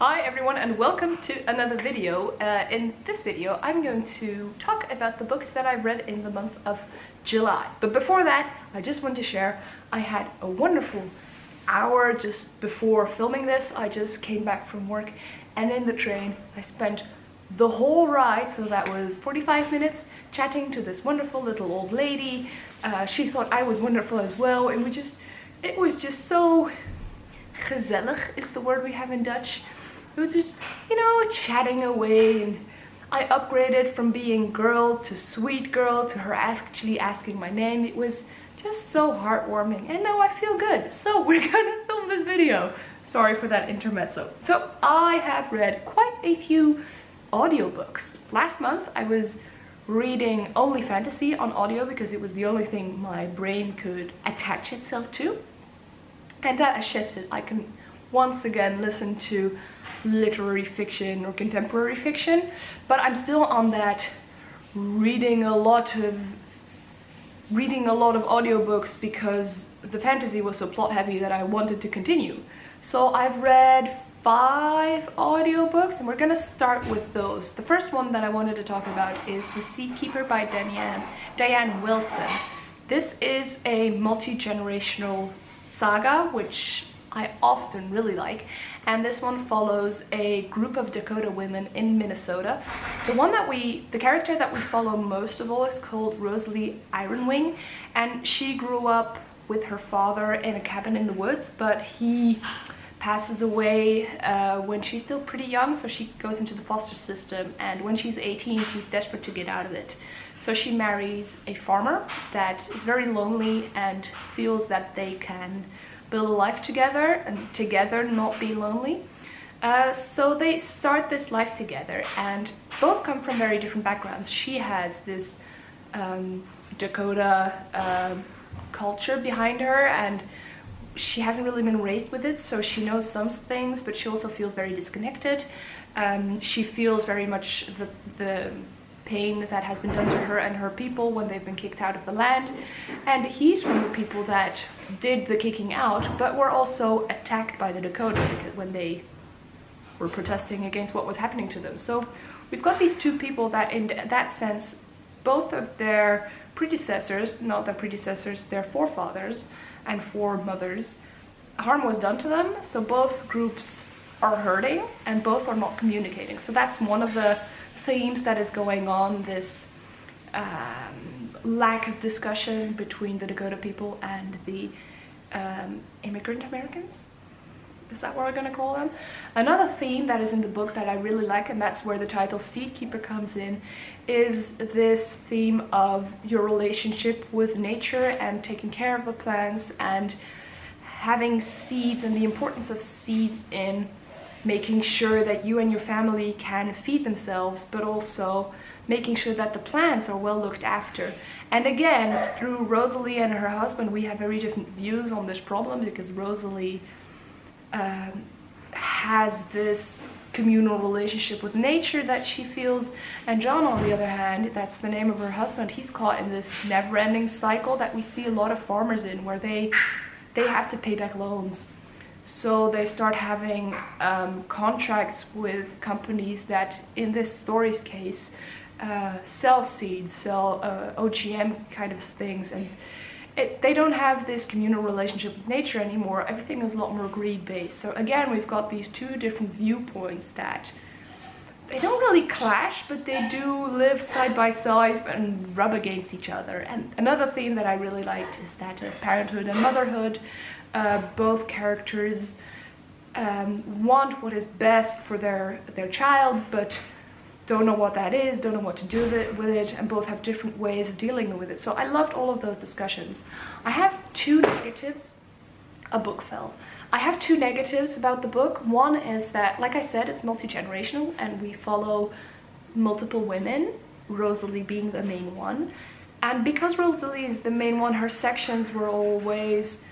Hi everyone and welcome to another video. In this video I'm going to talk about the books that I've read in the month of July. But before that, I just want to share I had a wonderful hour just before filming this. I just came back from work and in the train I spent the whole ride, so that was 45 minutes, chatting to this wonderful little old lady. She thought I was wonderful as well, and it was just so gezellig is the word we have in Dutch. It was just, you know, chatting away, and I upgraded from being girl to sweet girl to her actually asking my name. It was just so heartwarming, and now I feel good. So we're gonna film this video. Sorry for that intermezzo. So I have read quite a few audiobooks. Last month I was reading only fantasy on audio because it was the only thing my brain could attach itself to. And that has shifted. I can once again listen to literary fiction or contemporary fiction, but I'm still on that reading a lot of audiobooks because the fantasy was so plot heavy that I wanted to continue. So I've read 5 audiobooks and we're gonna start with those. The first one that I wanted to talk about is The Seakeeper by Diane Wilson. This is a multi-generational saga, which I often really like, and this one follows a group of Dakota women in Minnesota. The character that we follow most of all is called Rosalie Ironwing, and she grew up with her father in a cabin in the woods, but he passes away when she's still pretty young, so she goes into the foster system, and when she's 18 she's desperate to get out of it. So she marries a farmer that is very lonely and feels that they can build a life together and together not be lonely. So they start this life together, and both come from very different backgrounds. She has this Dakota culture behind her, and she hasn't really been raised with it, so she knows some things, but she also feels very disconnected. She feels very much the pain that has been done to her and her people when they've been kicked out of the land, and he's from the people that did the kicking out but were also attacked by the Dakota when they were protesting against what was happening to them. So we've got these two people that in that sense, both of their predecessors, not their predecessors, their forefathers and foremothers, harm was done to them, so both groups are hurting and both are not communicating. So that's one of the themes that is going on, this lack of discussion between the Dakota people and the immigrant Americans. Is that what we're gonna call them? Another theme that is in the book that I really like, and that's where the title Seedkeeper comes in, is this theme of your relationship with nature and taking care of the plants and having seeds, and the importance of seeds in making sure that you and your family can feed themselves, but also making sure that the plants are well looked after. And again, through Rosalie and her husband, we have very different views on this problem, because Rosalie has this communal relationship with nature that she feels, and John, on the other hand, that's the name of her husband, he's caught in this never-ending cycle that we see a lot of farmers in, where they have to pay back loans. So they start having contracts with companies that, in this story's case, sell seeds, sell OGM kind of things, and they don't have this communal relationship with nature anymore. Everything is a lot more greed-based. So again, we've got these two different viewpoints that they don't really clash, but they do live side by side and rub against each other. And another theme that I really liked is that of parenthood and motherhood. Both characters want what is best for their child, but don't know what that is, don't know what to do with it, and both have different ways of dealing with it. So I loved all of those discussions. I have 2 negatives. A book fell. I have 2 negatives about the book. One is that, like I said, it's multi-generational and we follow multiple women, Rosalie being the main one. And because Rosalie is the main one, her sections were always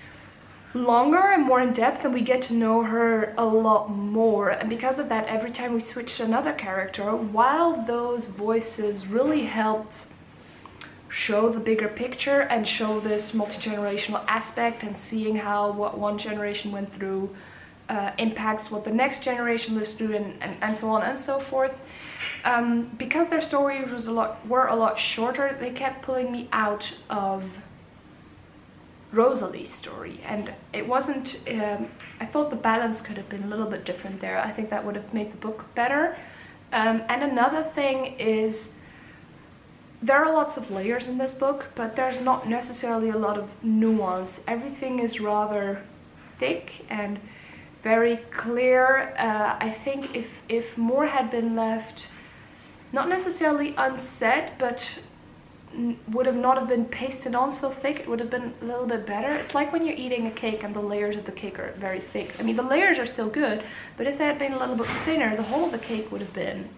longer and more in depth, and we get to know her a lot more. And because of that, every time we switch to another character, while those voices really helped show the bigger picture and show this multi-generational aspect and seeing how what one generation went through impacts what the next generation lives through, and so on and so forth. Because their stories were a lot shorter, they kept pulling me out of Rosalie's story, and it wasn't, I thought the balance could have been a little bit different there. I think that would have made the book better. And another thing is, there are lots of layers in this book, but there's not necessarily a lot of nuance. Everything is rather thick and very clear. I think if more had been left, not necessarily unsaid, but would have not have been pasted on so thick, it would have been a little bit better. It's like when you're eating a cake and the layers of the cake are very thick. I mean, the layers are still good, but if they had been a little bit thinner, the whole of the cake would have been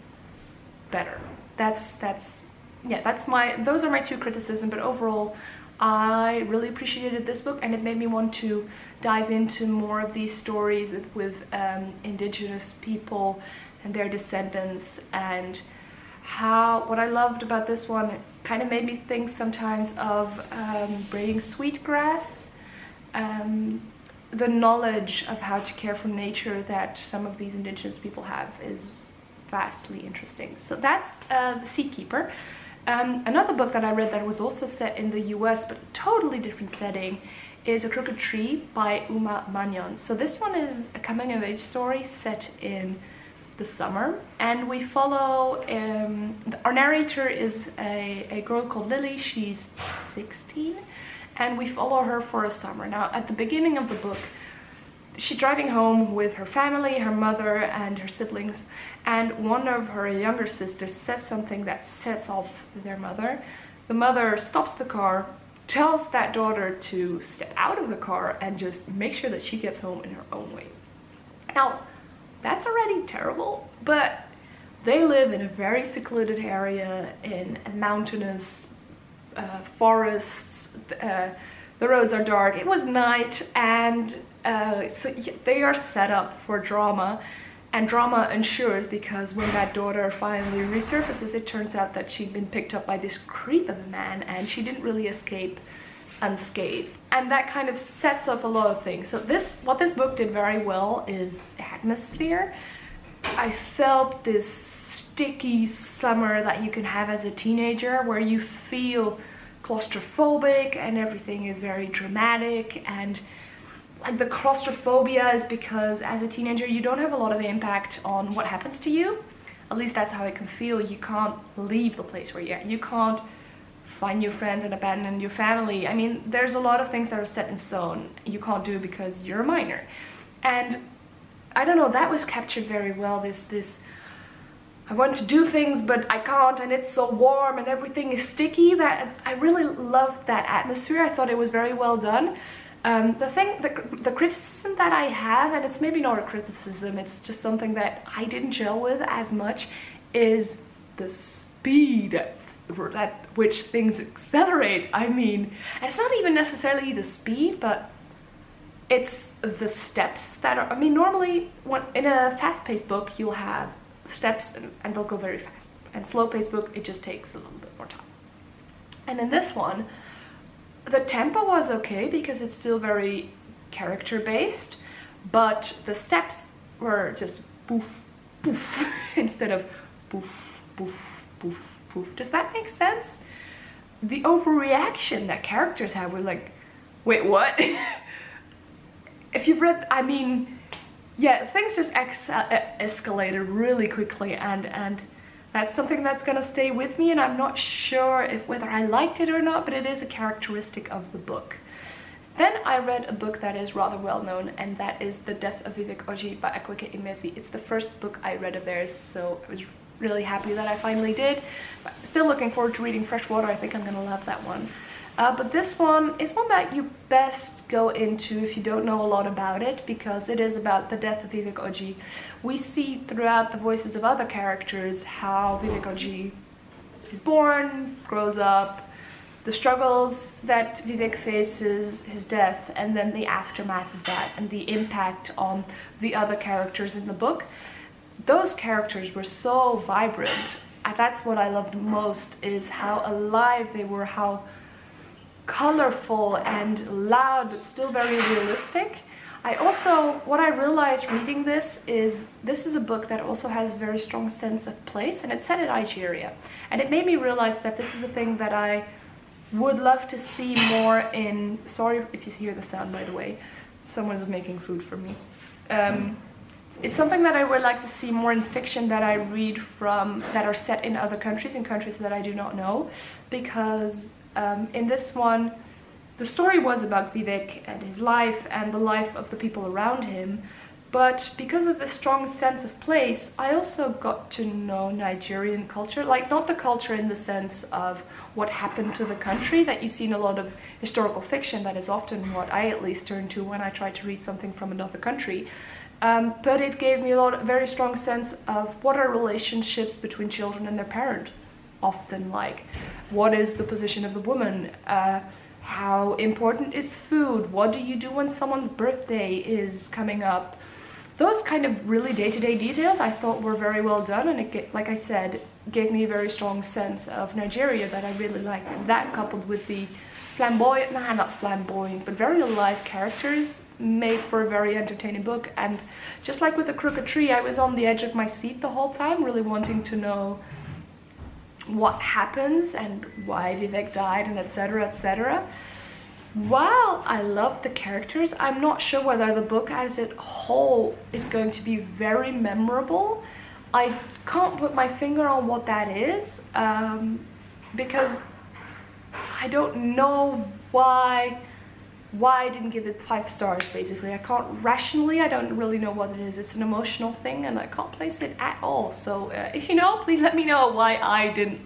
better. Those are my two criticisms, but overall, I really appreciated this book, and it made me want to dive into more of these stories with indigenous people and their descendants, and what I loved about this one, it kind of made me think sometimes of braiding sweetgrass. The knowledge of how to care for nature that some of these indigenous people have is vastly interesting. So that's The Seedkeeper. Another book that I read that was also set in the US, but a totally different setting, is A Crooked Tree by Mannion. So this one is a coming-of-age story set in the summer, and we follow, our narrator is a girl called Lily. She's 16, and we follow her for a summer. Now, at the beginning of the book, she's driving home with her family, her mother and her siblings, and one of her younger sisters says something that sets off their mother. The mother stops the car, tells that daughter to step out of the car and just make sure that she gets home in her own way. Now, that's already terrible, but they live in a very secluded area in mountainous forests. The roads are dark. It was night, and so they are set up for drama, and drama ensures, because when that daughter finally resurfaces, it turns out that she'd been picked up by this creep of a man, and she didn't really escape unscathed. And that kind of sets up a lot of things. So what this book did very well is atmosphere. I felt this sticky summer that you can have as a teenager, where you feel claustrophobic and everything is very dramatic, and like the claustrophobia is because as a teenager you don't have a lot of impact on what happens to you. At least that's how I can feel. You can't leave the place where you're at. You can't find new friends and abandon your family. I mean, there's a lot of things that are set in stone you can't do because you're a minor. And I don't know, that was captured very well. This I want to do things but I can't, and it's so warm and everything is sticky. That I really loved that atmosphere. I thought it was very well done. The criticism that I have, and it's maybe not a criticism, it's just something that I didn't gel with as much, is the speed at which things accelerate. I mean, it's not even necessarily the speed, but it's the steps that are, I mean, normally in a fast-paced book you'll have steps and they'll go very fast, and slow-paced book, it just takes a little bit more time. And in this one, the tempo was okay because it's still very character-based, but the steps were just poof, poof, instead of poof, poof, poof, poof. Does that make sense? The overreaction that characters have, we're like, wait, what? If you've read, I mean, yeah, things just escalated really quickly, and that's something that's gonna stay with me, and I'm not sure whether I liked it or not, but it is a characteristic of the book. Then I read a book that is rather well known, and that is The Death of Vivek by Akeake Emezi. It's the first book I read of theirs, so I was really happy that I finally did. But still looking forward to reading Freshwater. I think I'm gonna love that one. But this one is one that you best go into if you don't know a lot about it, because it is about the death of Vivek. We see throughout the voices of other characters how Vivek is born, grows up, the struggles that Vivek faces, his death, and then the aftermath of that, and the impact on the other characters in the book. Those characters were so vibrant. That's what I loved most, is how alive they were, how colorful and loud, but still very realistic. What I realized reading this is a book that also has a very strong sense of place, and it's set in Nigeria. And it made me realize that this is a thing that I would love to see more in, sorry if you hear the sound by the way, someone's making food for me. It's something that I would like to see more in fiction that I read from, that are set in other countries, in countries that I do not know, because in this one, the story was about Vivek and his life and the life of the people around him, but because of the strong sense of place, I also got to know Nigerian culture, like not the culture in the sense of what happened to the country that you see in a lot of historical fiction. That is often what I at least turn to when I try to read something from another country. But it gave me a very strong sense of what are relationships between children and their parent often like. What is the position of the woman? How important is food? What do you do when someone's birthday is coming up? Those kind of really day-to-day details I thought were very well done, and it, like I said, gave me a very strong sense of Nigeria that I really liked. And that, coupled with the not flamboyant, but very alive characters, made for a very entertaining book. And just like with The Crooked Tree, I was on the edge of my seat the whole time, really wanting to know what happens and why Vivek died, and etc, etc. While I love the characters, I'm not sure whether the book as a whole is going to be very memorable. I can't put my finger on what that is, because I don't know why I didn't give it 5 stars, basically. I don't really know what it is. It's an emotional thing and I can't place it at all. So if you know, please let me know why I didn't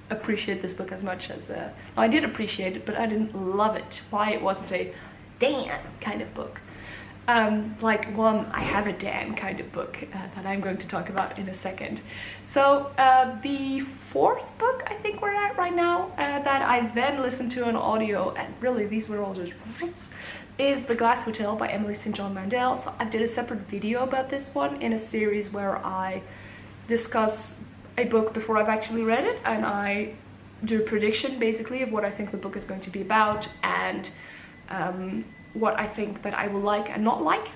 appreciate this book as much as... I did appreciate it, but I didn't love it. Why it wasn't a Dan kind of book. Like one I Have a Dan kind of book that I'm going to talk about in a second. So the 4th book I think we're at right now that I then listened to on audio, and really these were all just is The Glass Hotel by Emily St. John Mandel. So I did a separate video about this one in a series where I discuss a book before I've actually read it, and I do a prediction basically of what I think the book is going to be about, and what I think that I will like and not like.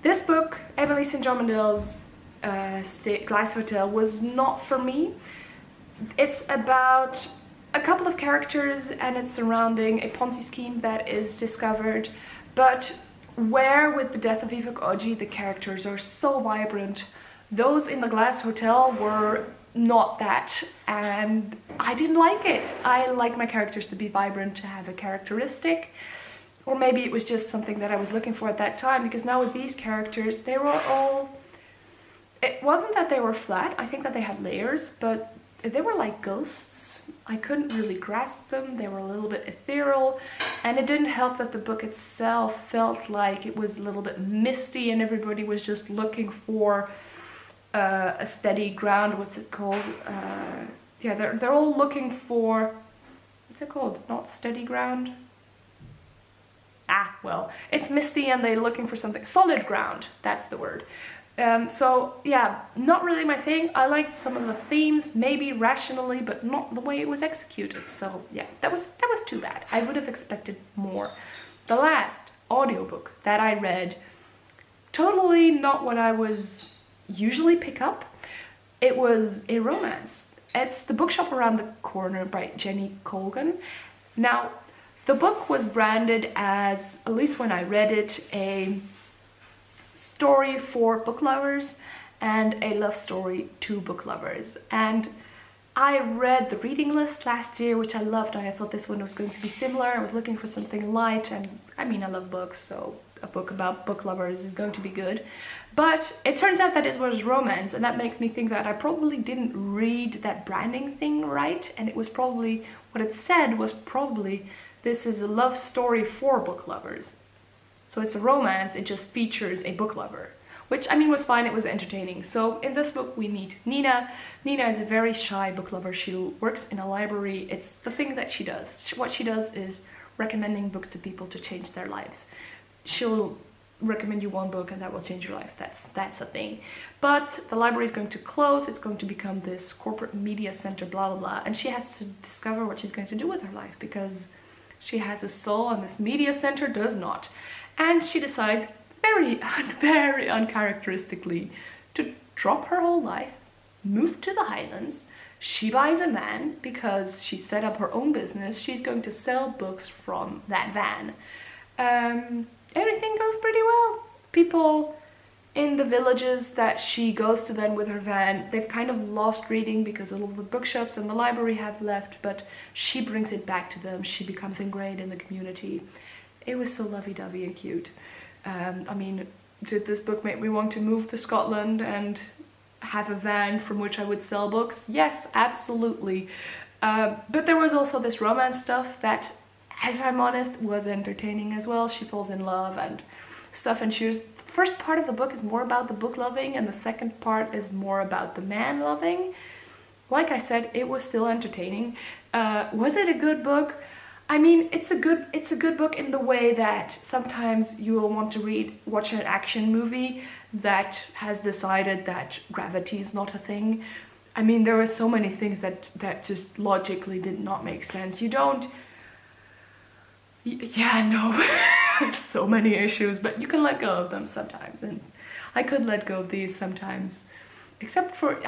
This book, Emily St. John Mandel's Glass Hotel, was not for me. It's about a couple of characters and it's surrounding a Ponzi scheme that is discovered, but where with the death of Vivek Oji the characters are so vibrant, those in the Glass Hotel were not that, and I didn't like it. I like my characters to be vibrant, to have a characteristic. Or maybe it was just something that I was looking for at that time, because now with these characters, they were all... It wasn't that they were flat, I think that they had layers, but they were like ghosts. I couldn't really grasp them, they were a little bit ethereal, and it didn't help that the book itself felt like it was a little bit misty and everybody was just looking for a steady ground. What's it called? Yeah, they're all looking for... What's it called? Not steady ground? Well, it's misty and they're looking for something. Solid ground, that's the word. So yeah, not really my thing. I liked some of the themes, maybe rationally, but not the way it was executed. So yeah, that was too bad. I would have expected more. The last audiobook that I read, totally not what I was usually pick up. It was a romance. It's The Bookshop Around the Corner by Jenny Colgan. Now, the book was branded as, at least when I read it, a story for book lovers and a love story to book lovers. And I read the reading list last year, which I loved, and I thought this one was going to be similar. I was looking for something light, and I mean, I love books, so a book about book lovers is going to be good. But it turns out that it was romance, and that makes me think that I probably didn't read that branding thing right, and it was probably, what it said was probably, this is a love story for book lovers. So it's a romance, it just features a book lover. Which, I mean, was fine, it was entertaining. So in this book we meet Nina. Nina is a very shy book lover. She works in a library. It's the thing that she does. What she does is recommending books to people to change their lives. She'll recommend you one book and that will change your life. That's a thing. But the library is going to close. It's going to become this corporate media center, blah, blah, blah. And she has to discover what she's going to do with her life, because she has a soul and this media center does not. And she decides very uncharacteristically to drop her whole life, move to the Highlands. She buys a van because she set up her own business. She's going to sell books from that van. Everything goes pretty well. People in the villages that she goes to then with her van, they've kind of lost reading because all of the bookshops and the library have left, but she brings it back to them. She becomes ingrained in the community. It was so lovey-dovey and cute. I mean, did this book make me want to move to Scotland and have a van from which I would sell books? Yes, absolutely. But there was also this romance stuff that, if I'm honest, was entertaining as well. She falls in love and stuff, and the first part of the book is more about the book loving, and the second part is more about the man loving. Like I said, it was still entertaining. Was it a good book? I mean, it's a good book in the way that sometimes you will want to watch an action movie that has decided that gravity is not a thing. I mean, there were so many things that just logically did not make sense. So many issues, but you can let go of them sometimes, and I could let go of these sometimes, except for,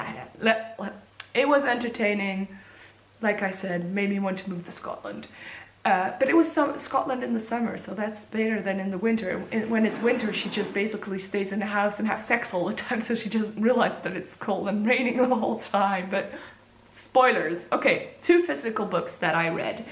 it was entertaining. Like I said, made me want to move to Scotland. But it was Scotland in the summer, so that's better than in the winter. When it's winter, she just basically stays in the house and has sex all the time, so she doesn't realize that it's cold and raining the whole time. But spoilers. Okay, 2 physical books that I read.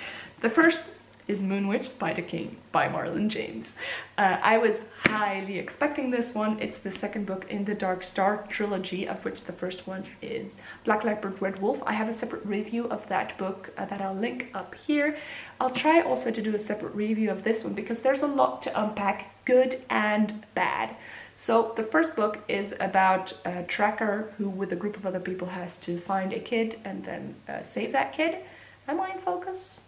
The first is Moonwitch Spider King by Marlon James. I was highly expecting this one. It's the second book in the Dark Star trilogy, of which the first one is Black Leopard Red Wolf. I have a separate review of that book that I'll link up here. I'll try also to do a separate review of this one because there's a lot to unpack, good and bad. So the first book is about a tracker who, with a group of other people, has to find a kid and then save that kid. Am I in focus?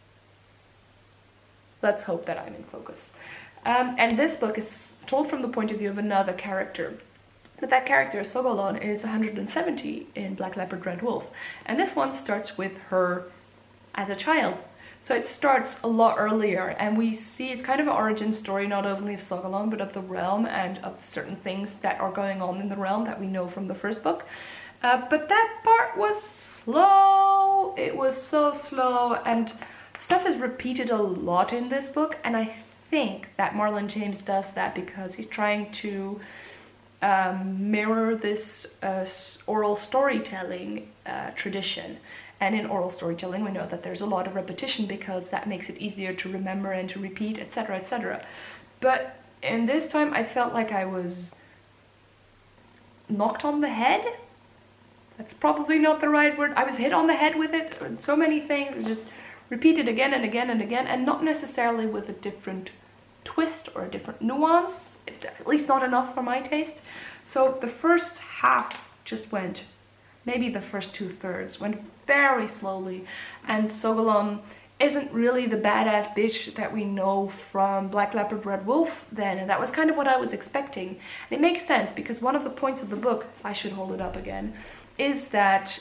Let's hope that I'm in focus. And this book is told from the point of view of another character. But that character, Sogolon, is 170 in Black Leopard Red Wolf. And this one starts with her as a child. So it starts a lot earlier, and we see it's kind of an origin story, not only of Sogolon, but of the realm and of certain things that are going on in the realm that we know from the first book. But that part was slow. It was so slow, and stuff is repeated a lot in this book, and I think that Marlon James does that because he's trying to mirror this oral storytelling tradition. And in oral storytelling, we know that there's a lot of repetition because that makes it easier to remember and to repeat, etc., etc. But in this time, I felt like I was knocked on the head. That's probably not the right word. I was hit on the head with it. So many things. It just repeated again and again and again, and not necessarily with a different twist or a different nuance, at least not enough for my taste. So the first half just went, maybe the first 2/3 went very slowly, and Sogolon isn't really the badass bitch that we know from Black Leopard Red Wolf then, and that was kind of what I was expecting. And it makes sense because one of the points of the book, I should hold it up again, is that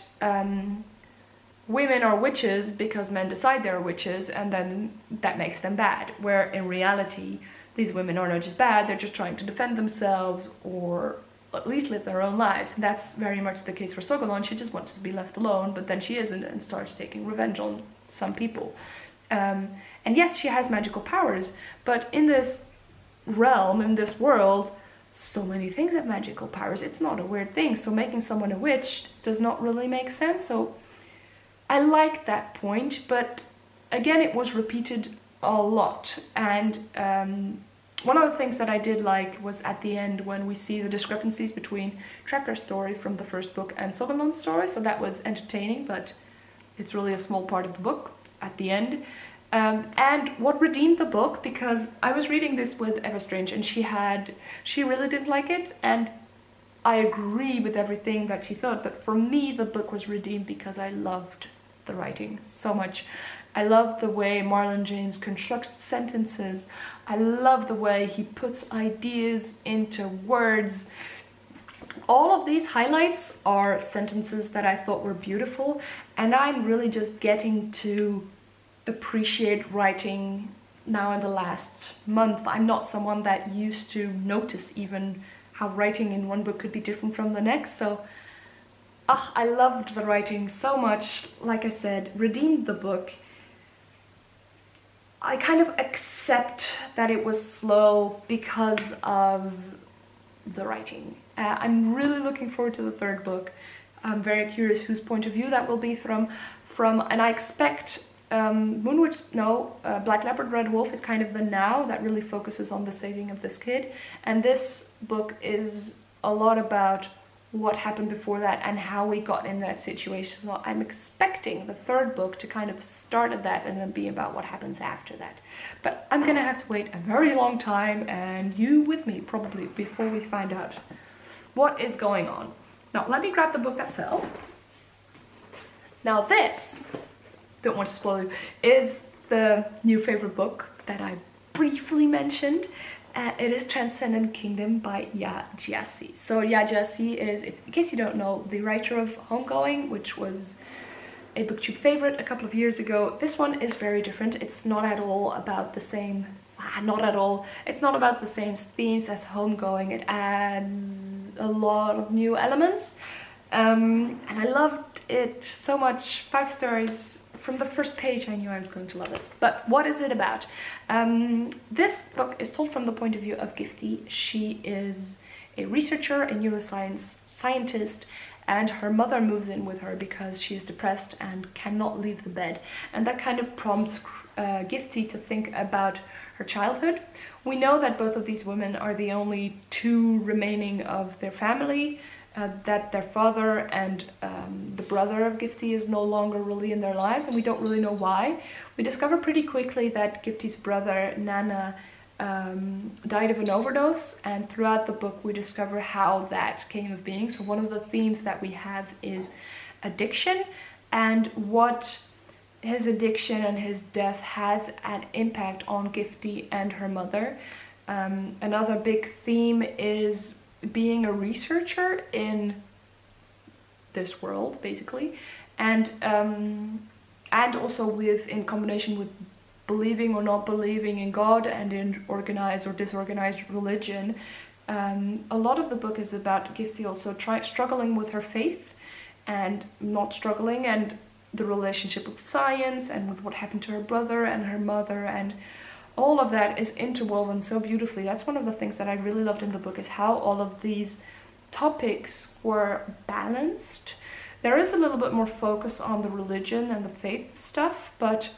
women are witches because men decide they're witches, and then that makes them bad. Where in reality, these women are not just bad, they're just trying to defend themselves or at least live their own lives. And that's very much the case for Sogolon. She just wants to be left alone, but then she isn't and starts taking revenge on some people. And yes, she has magical powers, but in this realm, in this world, so many things have magical powers. It's not a weird thing, so making someone a witch does not really make sense. So I liked that point, but again, it was repeated a lot. And one of the things that I did like was at the end when we see the discrepancies between Tracker's story from the first book and Sogolon's story. So that was entertaining, but it's really a small part of the book at the end. And what redeemed the book, because I was reading this with Eva Strange and she really didn't like it, and I agree with everything that she thought, but for me the book was redeemed because I loved the writing so much. I love the way Marlon James constructs sentences. I love the way he puts ideas into words. All of these highlights are sentences that I thought were beautiful, and I'm really just getting to appreciate writing now in the last month. I'm not someone that used to notice even how writing in one book could be different from the next. So I loved the writing so much. Like I said, redeemed the book. I kind of accept that it was slow because of the writing. I'm really looking forward to the third book. I'm very curious whose point of view that will be from, and I expect Black Leopard Red Wolf is kind of the now that really focuses on the saving of this kid, and this book is a lot about what happened before that and how we got in that situation. So I'm expecting the third book to kind of start at that and then be about what happens after that. But I'm gonna have to wait a very long time, and you with me probably, before we find out what is going on. Now let me grab the book that fell. Now this, don't want to spoil you, is the new favorite book that I briefly mentioned. It is Transcendent Kingdom by Gyasi. So Gyasi is, in case you don't know, the writer of Homegoing, which was a Booktube favorite a couple of years ago. This one is very different. It's not at all about the same, it's not about the same themes as Homegoing. It adds a lot of new elements. And I loved it so much. 5 stars. From the first page I knew I was going to love this. But what is it about? This book is told from the point of view of Gifty. She is a researcher, a neuroscience scientist, and her mother moves in with her because she is depressed and cannot leave the bed. And that kind of prompts Gifty to think about her childhood. We know that both of these women are the only 2 remaining of their family. That their father and the brother of Gifty is no longer really in their lives, and we don't really know why. We discover pretty quickly that Gifty's brother, Nana, died of an overdose, and throughout the book we discover how that came of being. So one of the themes that we have is addiction, and what his addiction and his death has an impact on Gifty and her mother. Another big theme is being a researcher in this world, basically, and also in combination with believing or not believing in God and in organized or disorganized religion. A lot of the book is about Gifty also struggling with her faith and not struggling, and the relationship with science and with what happened to her brother and her mother, and all of that is interwoven so beautifully. That's one of the things that I really loved in the book, is how all of these topics were balanced. There is a little bit more focus on the religion and the faith stuff, but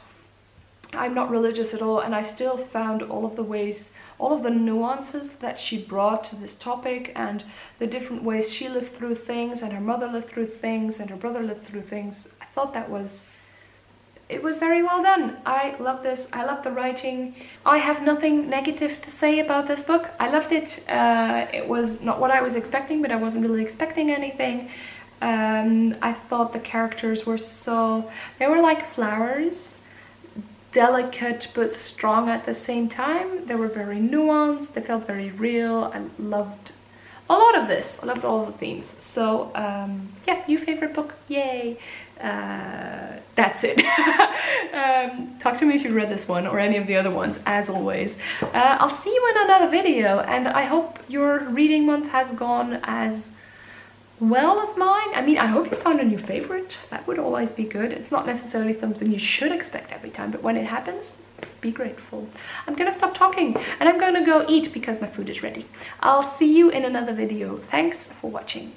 I'm not religious at all, and I still found all of the nuances that she brought to this topic, and the different ways she lived through things, and her mother lived through things, and her brother lived through things. I thought it was very well done. I love this. I love the writing. I have nothing negative to say about this book. I loved it. It was not what I was expecting, but I wasn't really expecting anything. I thought the characters were they were like flowers, delicate but strong at the same time. They were very nuanced. They felt very real. I loved a lot of this. I loved all the themes. So yeah, new favorite book. Yay. That's it. Talk to me if you read this one or any of the other ones, as always. I'll see you in another video, and I hope your reading month has gone as well as mine. I mean, I hope you found a new favorite. That would always be good. It's not necessarily something you should expect every time, but when it happens, be grateful. I'm gonna stop talking and I'm gonna go eat because my food is ready. I'll see you in another video. Thanks for watching.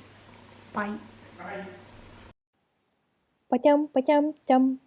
Bye. Ba-chum, ba-chum, chum.